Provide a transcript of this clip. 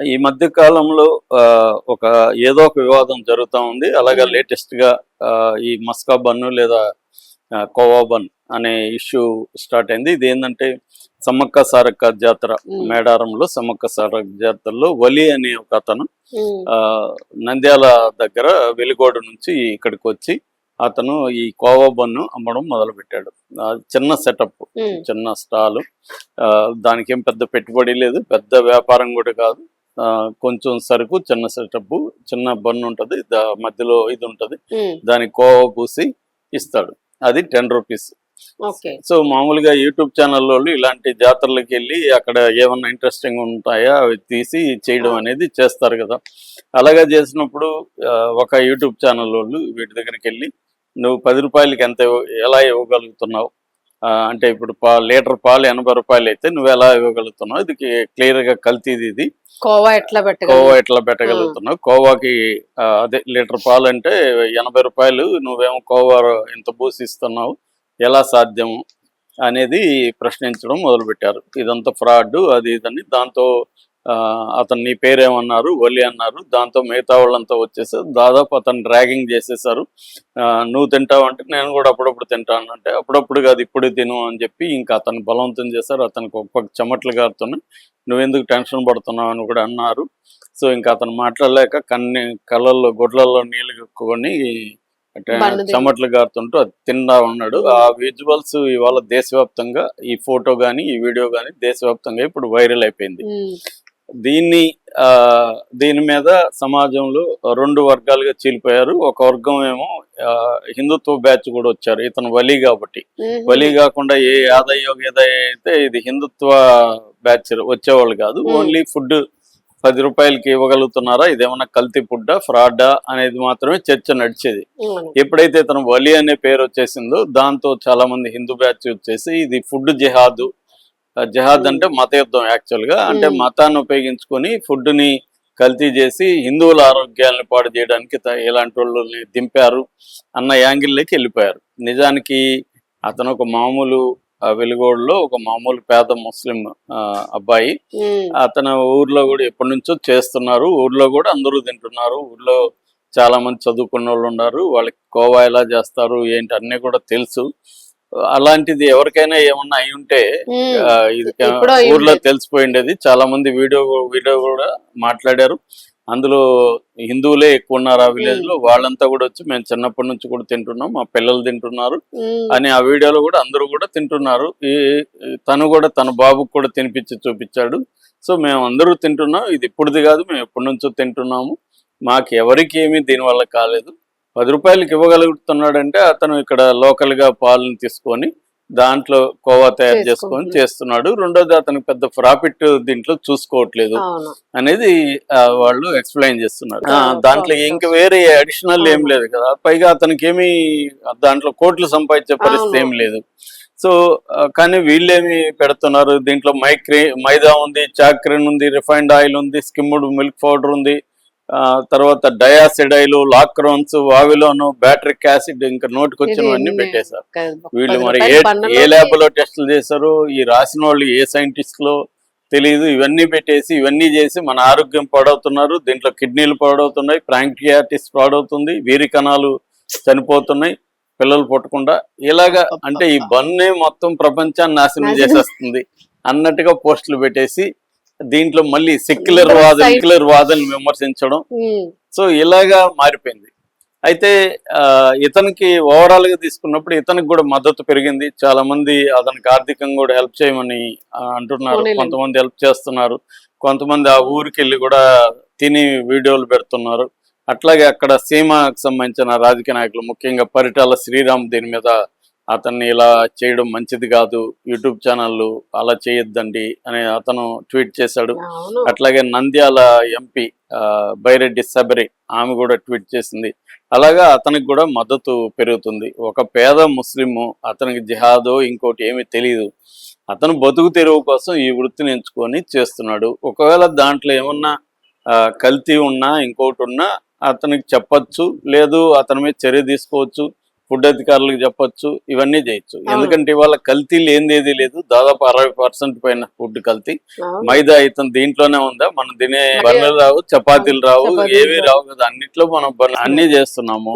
ఈ మధ్య కాలంలో ఒక ఏదో ఒక వివాదం జరుగుతా ఉంది. అలాగే హ్మ్. లేటెస్ట్‌గా ఈ మస్కా బన్ను లేదా కోవా బన్ అనే ఇష్యూ స్టార్ట్ అయింది. ఇదేందంటే సమ్మక్క సారక్క జాతర హ్మ్. మేడారంలో సమ్మక్క సారక్క జాతరలో వలి అనే ఒకతను హ్మ్. నంద్యాల దగ్గర వెలిగోడు నుంచి ఇక్కడికొచ్చి అతను ఈ కోవా బన్ను అమ్మడం మొదలుపెట్టాడు. చిన్న సెటప్, హ్మ్. చిన్న స్టాలు. దానికేం పెద్ద పెట్టుబడి లేదు. పెద్ద వ్యాపారం గూడా కాదు. కొంచెం సరుకు, చిన్న సెటప్పు, చిన్న బన్ ఉంటది. మధ్యలో ఇది ఉంటది. హ్మ్. దానికి కోవా పూసి ఇస్తాడు. అది రూ. 10. ఓకే. సో, మామూలుగా యూట్యూబ్ ఛానల్లోళ్ళు ఇలాంటి జాతరలకెళ్ళి అక్కడ ఏమన్నా ఇంట్రెస్టింగ్ ఉంటాయా అవి తీసి చేయడం అవును. అనేది చేస్తారు గదా! అలాగా చేసినప్పుడు ఒక యూట్యూబ్ ఛానలోళ్ళు వీటి దగ్గరికెళ్ళి నువ్వు రూ. 10కి ఎలా ఇవ్వగలుగుతున్నావు? అంటే ఇప్పుడు లీటర్ పాలు రూ. 80 అయితే నువ్వెలా ఇవ్వగలుగుతున్నావు? ఇది క్లియర్‌గా కల్తీదిది. కోవా ఎట్లా కోవా పెట్టగలను? ఎట్లా ఆ! పెట్టగలుగుతున్నావు? కోవాకి అదే లీటర్ పాలంటే రూ. 80 నువ్వేమో కోవా ఇంత బూసిస్తున్నావు. ఎలా సాధ్యం? అనేది ప్రశ్నించడం మొదలుపెట్టారు. ఇదంతా ఫ్రాడ్డు అది ఇదని. దాంతో అతను నీ పేరేమన్నారు? ఒలి అన్నారు. దాంతో మిగతా వాళ్ళంతా వచ్చేసారు. దాదాపు అతన్ని ర్యాగింగ్ చేసేసారు. నువ్వు తింటావంటే నేను గూడా అప్పుడప్పుడు తింటానంటే, అప్పుడప్పుడు కాదు ఇప్పుడే తిను అని చెప్పి ఇంకా అతన్ని బలవంతం చేశారు. అతనికి ఒక పక్క చెమటలు గారుతున్నాయి. నువ్వెందుకు టెన్షన్ పడుతున్నావు అని కూడా అన్నారు. సో, ఇంకా అతను మాట్లాడలేక కళ్ళల్లో గుడ్లల్లో నీళ్లు కక్కుకొని బన్ను చెమటలు గారుతుంటూ అది తింటా ఉన్నాడు. ఆ హ్మ్. విజువల్స్ ఇవాళ దేశవ్యాప్తంగా ఈ ఫోటో గాని, ఈ వీడియో గాని దేశవ్యాప్తంగా ఇప్పుడు వైరల్ అయిపోయింది. హ్మ్. దీన్ని దీని మీద సమాజంలో 2 వర్గాలుగా చీలిపోయారు. ఒక వర్గం ఏమో హిందుత్వ బ్యాచ్ కూడా వచ్చారు. ఇతను వలి కాబట్టి. వలి హుహు. గాకుండా ఏ యాదయ్యో, గీదయ్యో అయితే ఇది హిందుత్వ బ్యాచ్ వచ్చేవాళ్ళు కాదు. హ్మ్. ఓన్లీ ఫుడ్ రూ. 10కి ఇవ్వగలుగుతున్నారా? ఇదేమన్నా కల్తీ ఫుడ్డా? ఫ్రాడ్డా? అనేది మాత్రమే చర్చ నడిచేది. అవును. ఎప్పుడైతే ఇతను వలి అనే పేరు వచ్చేసిందో దాంతో చాలా మంది హిందూ బ్యాచ్ వచ్చేసి ఇది ఫుడ్ జిహాదు. జిహాద్ హ్మ్. అంటే మత యుద్ధం యాక్చువల్‌గా. అంటే హ్మ్. మతాన్ని ఉపయోగించుకొని ఫుడ్‌ని కల్తీ చేసి హిందువుల ఆరోగ్యాలను పాడు చేయడానికి ఇలాంటోళ్ళని దింపారు అన్న యాంగిల్‌లోకి ఎళ్ళిపోయారు. నిజానికి అతను ఒక మామూలు వెలుగోడులో ఒక మామూలు పేద ముస్లిం అబ్బాయి. హ్మ్. అతను ఊర్లో గూడా ఎప్పటినుంచో చేస్తున్నారు. ఊర్లో గూడా అందరూ తింటున్నారు. ఊర్లో చాలామంది చదువుకున్నోళ్ళున్నారు. వాళ్ళకి కోవా ఎలా చేస్తారు, ఏంటి అన్నీ కూడా తెలుసు. అలాంటిది ఎవరికైనా ఏమన్నా అయ్యుంటే హ్మ్. ఇది ఎప్పుడో ఊర్లో అయ్యుండేది. తెలిసిపోయుండేది. చాలామంది వీడియో గూడా మాట్లాడారు. అందులో హిందువులే ఎక్కువున్నారు ఆ హ్మ్. విలేజ్‌లో. వాళ్ళంతా గూడా వచ్చి మేము చిన్నప్పటి నుంచి కూడా తింటున్నాం. మా పిల్లలు తింటున్నారు హ్మ్. అని ఆ వీడియోలో గూడా అందరూ గూడా తింటున్నారు. తను గూడా తన బాబుకి కూడా తినిపించి చూపిచ్చాడు. సో, మేమందరూ తింటున్నాం. ఇది ఇప్పుడుది గాదు. మేము ఎప్పటినుంచో తింటున్నాము. మాకెవరికీ ఏమీ దీనివల్ల కాలేదు. రూ. 10కి ఇవ్వగలుగుతున్నాడంటే అతను ఇక్కడ లోకల్‌గా పాలను తీసుకొని దాంట్లో కోవా తయారు చేసుకొని చేసుకుంటున్నా. చేస్తున్నాడు. రెండోది అతనికి పెద్ద ప్రాఫిట్ దీంట్లో చూసుకోవట్లేదు అవును. అనేది వాళ్ళు ఎక్స్‌ప్లెయిన్ చేస్తున్నారు. దాంట్లో ప్రాఫిట్ ఇంక వస్తుంది. వేరే అడిషనల్ ఏం అవును. లేదు కదా! పైగా అతనికేమీ దాంట్లో కోట్లు సంపాదించే పరిస్థితి అవును. ఏమి లేదు. సో, కానీ వీళ్ళేమి పెడుతున్నారు దీంట్లో మైదా ఉంది, చాక్రీన్ ఉంది, రిఫైన్డ్ ఆయిల్ ఉంది, స్కిమ్డ్ మిల్క్ పౌడర్ ఉంది. తర్వాత డయాసిడైలు, లాక్రోన్స్, వావిలోను, బ్యాట్రిక్ యాసిడ్ ఇంకా ఇది నోటికొచ్చినవన్నీ ఎన్ని పెట్టేశారు. రూ. వీళ్ళు మరి 10 ఏ బన్నులోనే ల్యాబ్‌లో టెస్టులు చేశారో, ఈ రాసినోళ్ళు ఏ సైంటిస్ట్‌లో తెలీదు. ఇవన్నీ పెట్టేసి, ఇవన్నీ చేసి మన ఆరోగ్యం పాడవుతున్నారు. దీంట్లో కిడ్నీలు పాడవుతున్నాయి, ప్రాంక్రియాటిస్ పాడవుతుంది, వీరి కణాలు చనిపోతున్నాయి పిల్లలు పుట్టకుండా. ఇలాగా అంటే ఈ అబ్బబ్బబ్బా! బన్నే మొత్తం ప్రపంచాన్ని నాశనం నాశనం. చేసేస్తుంది అన్నట్టుగా పోస్టులు పెట్టేసి, దీంట్లో మళ్ళీ అందరూ సెక్యులర్ వాదులను విమర్శించడం. హ్మ్. సో, ఇలాగా మారిపోయింది. అయితే ఇతనికి ఓవరాల్‌గా తీసుకున్నప్పుడు ఇతనికి గూడా మద్దతు పెరిగింది. చాలామంది అతనికి ఆర్థికంగా గూడా హెల్ప్ చేయమని అంటున్నారు. పోనీలెండి. కొంతమంది హెల్ప్ చేస్తున్నారు. కొంతమంది ఆ ఊరికెళ్ళి గూడా తిని వీడియోలు పెడుతున్నారు. అట్లాగే అక్కడ సీమకి సంబంధించిన రాజకీయ నాయకులు ముఖ్యంగా పరిటాల శ్రీరామ్ దీని మీద అతన్ని ఇలా చేయడం మంచిది గాదు. యూట్యూబ్ ఛానల్‌లు అలా చేయొద్దండి అని అతను ట్వీట్ చేశాడు. అవును. అట్లాగే నంద్యాల ఎంపీ బైరెడ్డి శబరి ఆమె గూడా ట్వీట్ చేసింది. అలాగా అతనికి గూడా మద్దతు పెరుగుతుంది. ఒక పేద ముస్లిము అతనికి జిహాదో ఇంకోటి ఏమీ తెలీదు. అతను బతుకు తెరువు కోసం ఈ వృత్తిని ఎంచుకొని చేస్తున్నాడు. ఒకవేళ దాంట్లో ఏమన్నా కల్తీ ఉన్నా, ఇంకోటున్నా అతనికి చెప్పొచ్చు. లేదు అతని మీద చర్య తీసుకోవచ్చు. ఫుడ్ అధికారులకు చెప్పొచ్చు, ఇవన్నీ చేయొచ్చు. ఎందుకంటే ఇవాళ కల్తీ లేనిదేది లేదు. దాదాపు 60% పైన ఫుడ్ కల్తీ. అవును. మైదా అయితే దీంట్లోనే ఉందా? మనం తినే బర్రెలు రావు, చపాతీలు రావు, చపాతీలు ఏవి రావు కదా. అన్నిట్లో మనం అన్ని చేస్తున్నాము.